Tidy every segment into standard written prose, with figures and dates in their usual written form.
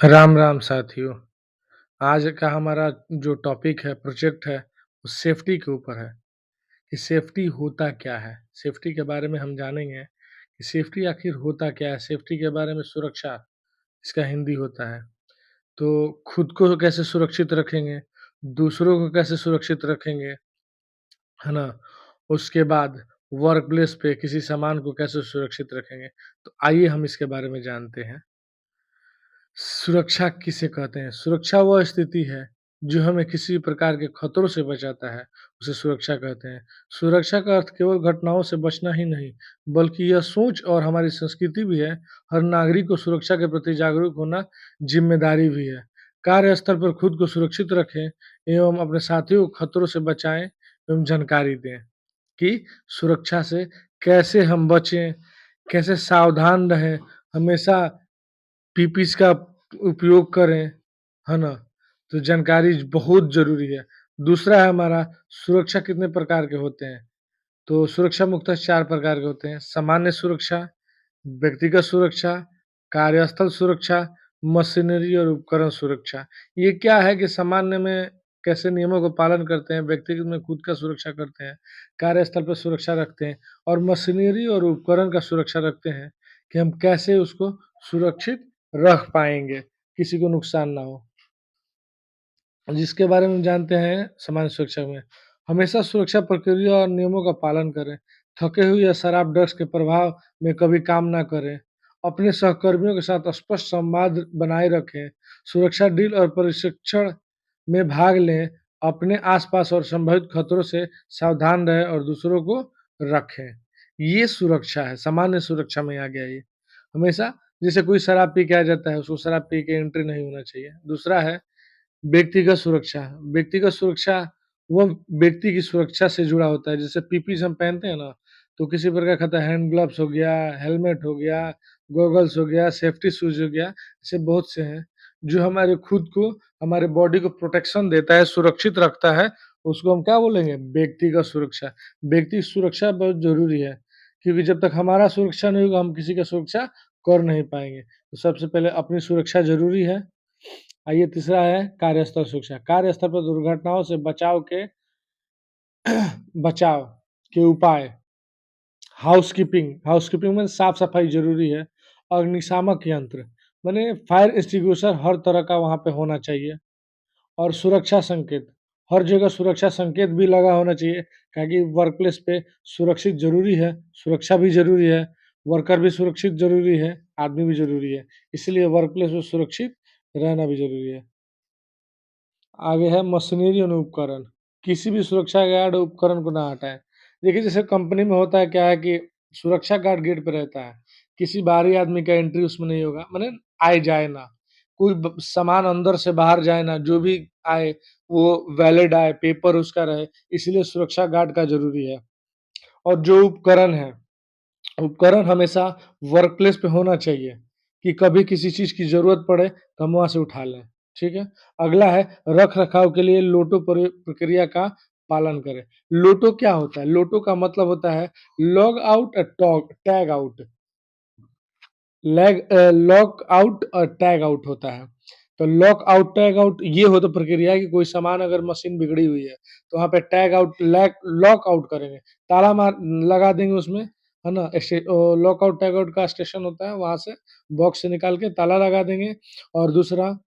राम राम साथियों। आज का हमारा जो टॉपिक है, प्रोजेक्ट है, वो सेफ्टी के ऊपर है कि सेफ्टी होता क्या है। सेफ्टी के बारे में हम जानेंगे कि सेफ्टी आखिर होता क्या है। सेफ्टी के बारे में सुरक्षा इसका हिंदी होता है। तो खुद को कैसे सुरक्षित रखेंगे, दूसरों को कैसे सुरक्षित रखेंगे, है ना? उसके बाद वर्क प्लेस पे किसी सामान को कैसे सुरक्षित रखेंगे। तो आइए हम इसके बारे में जानते हैं। सुरक्षा किसे कहते हैं? सुरक्षा वह स्थिति है जो हमें किसी प्रकार के खतरों से बचाता है, उसे सुरक्षा कहते हैं। सुरक्षा का अर्थ केवल घटनाओं से बचना ही नहीं, बल्कि यह सोच और हमारी संस्कृति भी है। हर नागरिक को सुरक्षा के प्रति जागरूक होना जिम्मेदारी भी है। कार्यस्थल पर खुद को सुरक्षित रखें एवं अपने साथियों को खतरों से बचाएं एवं जानकारी दें कि सुरक्षा से कैसे हम बचें, कैसे सावधान रहें, हमेशा पीपीस का उपयोग करें, है ना? तो जानकारी बहुत ज़रूरी है। दूसरा है हमारा सुरक्षा कितने प्रकार के होते हैं? तो सुरक्षा मुख्यतः 4 प्रकार के होते हैं। सामान्य सुरक्षा, व्यक्तिगत सुरक्षा, कार्यस्थल सुरक्षा, मशीनरी और उपकरण सुरक्षा। ये क्या है कि सामान्य में कैसे नियमों का पालन करते हैं, व्यक्तिगत में खुद का सुरक्षा करते हैं, कार्यस्थल पर सुरक्षा रखते हैं और मशीनरी और उपकरण का सुरक्षा रखते हैं कि हम कैसे उसको सुरक्षित रख पाएँगे, किसी को नुकसान ना हो। जिसके बारे में जानते हैं सामान्य सुरक्षा में, हमेशा सुरक्षा प्रक्रिया और नियमों का पालन करें, थके हुए या शराब ड्रग्स के प्रभाव में कभी काम ना करें, अपने सहकर्मियों के साथ स्पष्ट संवाद बनाए रखें, सुरक्षा ड्रिल और प्रशिक्षण में भाग लें, अपने आसपास और संभावित खतरों से सावधान रहें और दूसरों को रखें। ये सुरक्षा है, सामान्य सुरक्षा में आ गया ये। हमेशा जैसे कोई शराब पी के आ जाता है, उसको शराब पी के एंट्री नहीं होना चाहिए। दूसरा है व्यक्तिगत सुरक्षा। व्यक्तिगत सुरक्षा वो व्यक्ति की सुरक्षा से जुड़ा होता है। जैसे पीपीस हम पहनते हैं ना, तो किसी प्रकार का खतरा हैंड ग्लव्स हो गया, हेलमेट हो गया, गॉगल्स हो गया, सेफ्टी शूज़ हो गया, ऐसे बहुत से हैं, जो हमारे खुद को, हमारे बॉडी को प्रोटेक्शन देता है, सुरक्षित रखता है, उसको हम क्या बोलेंगे? व्यक्तिगत सुरक्षा। व्यक्ति सुरक्षा बहुत ज़रूरी है, क्योंकि जब तक हमारा सुरक्षा नहीं होगा, हम किसी का सुरक्षा कर नहीं पाएँगे। तो सबसे पहले अपनी सुरक्षा ज़रूरी है। आइए तीसरा है कार्यस्थल सुरक्षा। कार्यस्थल पर दुर्घटनाओं से बचाव के उपाय। हाउसकीपिंग, हाउसकीपिंग में साफ-सफाई ज़रूरी है। अग्निशामक यंत्र, माने फायर एक्सटिंग्विशर हर तरह का वहाँ पे होना चाहिए। और सुरक्षा संकेत, हर जगह सुरक्षा संकेत भी लगा होना चाहिए, ताकि वर्क प्लेस पे सुरक्षित ज़रूरी है, सुरक्षा भी ज़रूरी है, वर्कर भी सुरक्षित ज़रूरी है, आदमी भी ज़रूरी है। इसलिए वर्क प्लेस में सुरक्षित रहना भी ज़रूरी है। आगे है मशीनरी और उपकरण। किसी भी सुरक्षा गार्ड उपकरण को ना हटाएँ। देखिए जैसे कंपनी में होता है क्या है कि सुरक्षा गार्ड गेट पे रहता है। किसी बाहरी आदमी का एंट्री उसमें नहीं होगा, माने आए-जाए ना। कोई ब सामान अंदर से बाहर जाए ना, जो भी आए वो वैलिड आए, पेपर उसका रहे, इसलिए सुरक्षा गार्ड का ज़रूरी है। और जो उपकरण है, उपकरण हमेशा वर्क प्लेस पे होना चाहिए कि कभी किसी चीज़ की ज़रूरत पड़े तो हम वहाँ से उठा लें, ठीक है? अगला है रख-रखाव के लिए लोटो प्रक्रिया का पालन करें। लोटो क्या होता है? लोटो का मतलब होता है log out tag out. Lock out और टैग आउट होता है। तो लॉक आउट, टैग आउट ये होता प्रक्रिया है कि कोई सामान अगर मशीन बिगड़ी हुई है, तो वहाँ पे टैग आउट लॉक आउट करेंगे, ताला मार लगा देंगे उसमें, है ना? लॉक आउट, टैग आउट का स्टेशन होता है, वहाँ से बॉक्स से निकाल के ताला लगा देंगे और दूसरा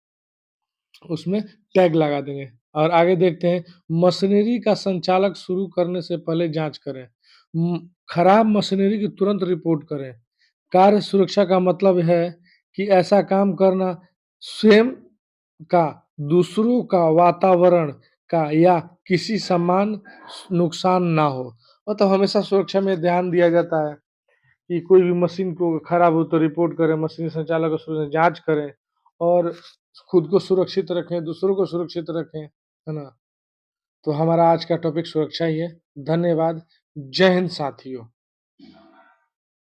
उसमें टैग लगा देंगे। और आगे देखते हैं मशीनरी का संचालक शुरू करने से पहले जाँच करें। खराब मशीनरी की तुरंत रिपोर्ट करें। कार्य सुरक्षा का मतलब है कि ऐसा काम करना स्वयं का, दूसरों का, वातावरण का या किसी समान नुकसान ना हो। मतलब हमेशा सुरक्षा में ध्यान दिया जाता है कि कोई भी मशीन को खराब हो तो रिपोर्ट करें, मशीन संचालक को जाँच करें और खुद को सुरक्षित रखें, दूसरों को सुरक्षित रखें, है ना? तो हमारा आज का टॉपिक सुरक्षा ही है। धन्यवाद। जय हिंद साथियों।